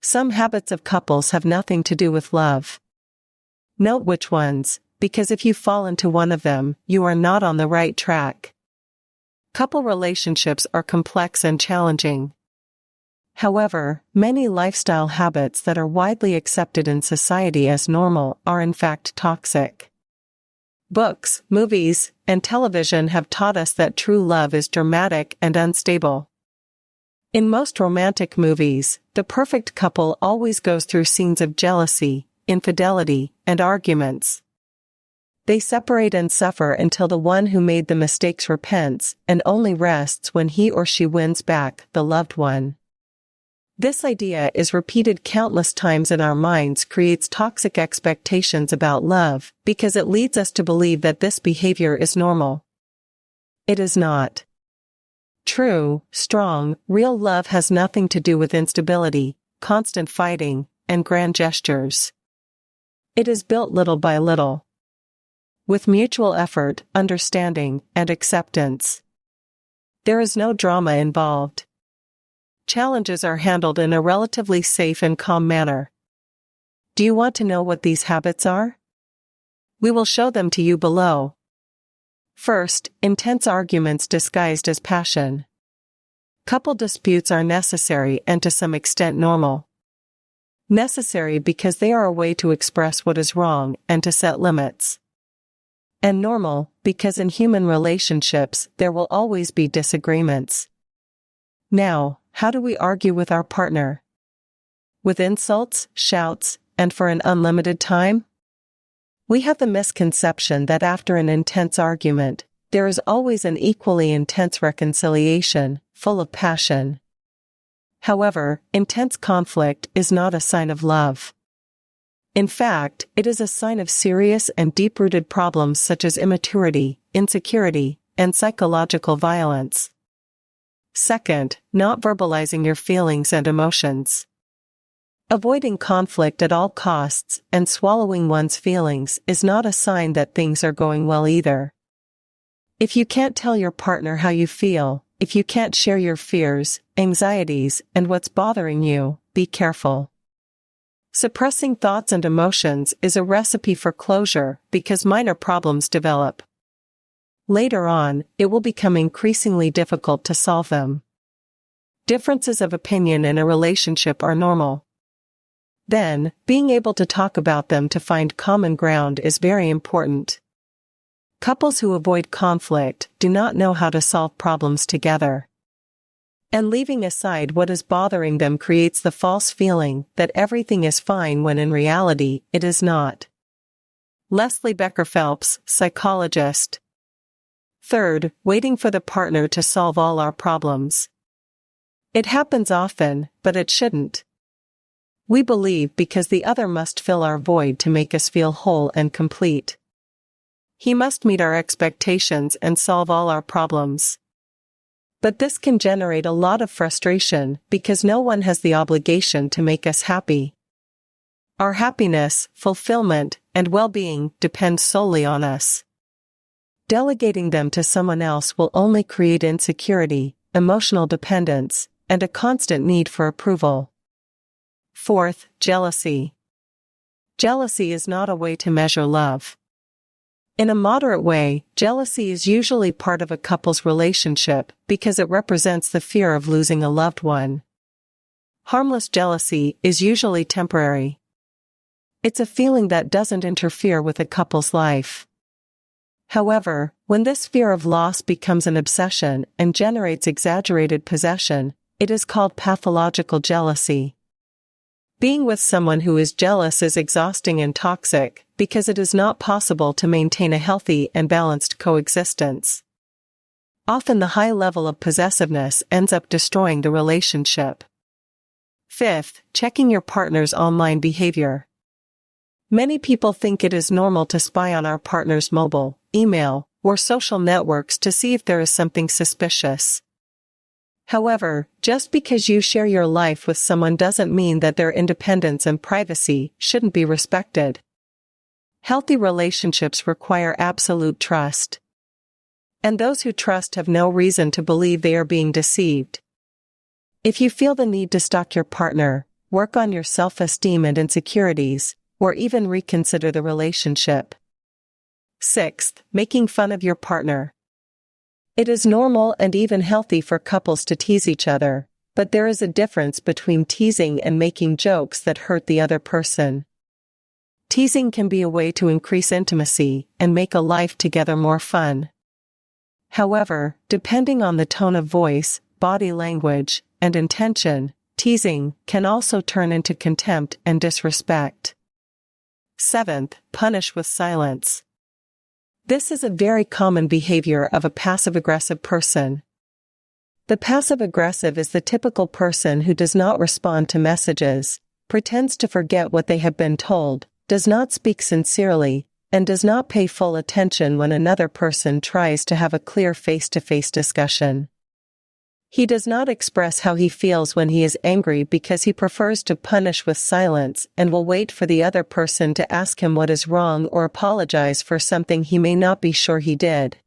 Some habits of couples have nothing to do with love. Note which ones, because if you fall into one of them, you are not on the right track. Couple relationships are complex and challenging. However, many lifestyle habits that are widely accepted in society as normal are in fact toxic. Books, movies, and television have taught us that true love is dramatic and unstable. In most romantic movies, the perfect couple always goes through scenes of jealousy, infidelity, and arguments. They separate and suffer until the one who made the mistakes repents and only rests when he or she wins back the loved one. This idea is repeated countless times in our minds, creates toxic expectations about love because it leads us to believe that this behavior is normal. It is not. True, strong, real love has nothing to do with instability, constant fighting, and grand gestures. It is built little by little, with mutual effort, understanding, and acceptance. There is no drama involved. Challenges are handled in a relatively safe and calm manner. Do you want to know what these habits are? We will show them to you below. First, intense arguments disguised as passion. Couple disputes are necessary and to some extent normal. Necessary because they are a way to express what is wrong and to set limits. And normal because in human relationships there will always be disagreements. Now, how do we argue with our partner? With insults, shouts, and for an unlimited time? We have the misconception that after an intense argument, there is always an equally intense reconciliation, full of passion. However, intense conflict is not a sign of love. In fact, it is a sign of serious and deep-rooted problems such as immaturity, insecurity, and psychological violence. Second, not verbalizing your feelings and emotions. Avoiding conflict at all costs and swallowing one's feelings is not a sign that things are going well either. If you can't tell your partner how you feel, if you can't share your fears, anxieties, and what's bothering you, be careful. Suppressing thoughts and emotions is a recipe for closure because minor problems develop. Later on, it will become increasingly difficult to solve them. Differences of opinion in a relationship are normal. Then, being able to talk about them to find common ground is very important. Couples who avoid conflict do not know how to solve problems together. And leaving aside what is bothering them creates the false feeling that everything is fine when in reality, it is not. Leslie Becker Phelps, psychologist. Third, waiting for the partner to solve all our problems. It happens often, but it shouldn't. We believe because the other must fill our void to make us feel whole and complete. He must meet our expectations and solve all our problems. But this can generate a lot of frustration because no one has the obligation to make us happy. Our happiness, fulfillment, and well-being depend solely on us. Delegating them to someone else will only create insecurity, emotional dependence, and a constant need for approval. Fourth, jealousy. Jealousy is not a way to measure love. In a moderate way, jealousy is usually part of a couple's relationship because it represents the fear of losing a loved one. Harmless jealousy is usually temporary. It's a feeling that doesn't interfere with a couple's life. However, when this fear of loss becomes an obsession and generates exaggerated possession, it is called pathological jealousy. Being with someone who is jealous is exhausting and toxic because it is not possible to maintain a healthy and balanced coexistence. Often the high level of possessiveness ends up destroying the relationship. Fifth, checking your partner's online behavior. Many people think it is normal to spy on our partner's mobile, email, or social networks to see if there is something suspicious. However, just because you share your life with someone doesn't mean that their independence and privacy shouldn't be respected. Healthy relationships require absolute trust. And those who trust have no reason to believe they are being deceived. If you feel the need to stalk your partner, work on your self-esteem and insecurities, or even reconsider the relationship. Sixth, making fun of your partner. It is normal and even healthy for couples to tease each other, but there is a difference between teasing and making jokes that hurt the other person. Teasing can be a way to increase intimacy and make a life together more fun. However, depending on the tone of voice, body language, and intention, teasing can also turn into contempt and disrespect. Seventh, punish with silence. This is a very common behavior of a passive-aggressive person. The passive-aggressive is the typical person who does not respond to messages, pretends to forget what they have been told, does not speak sincerely, and does not pay full attention when another person tries to have a clear face-to-face discussion. He does not express how he feels when he is angry because he prefers to punish with silence and will wait for the other person to ask him what is wrong or apologize for something he may not be sure he did.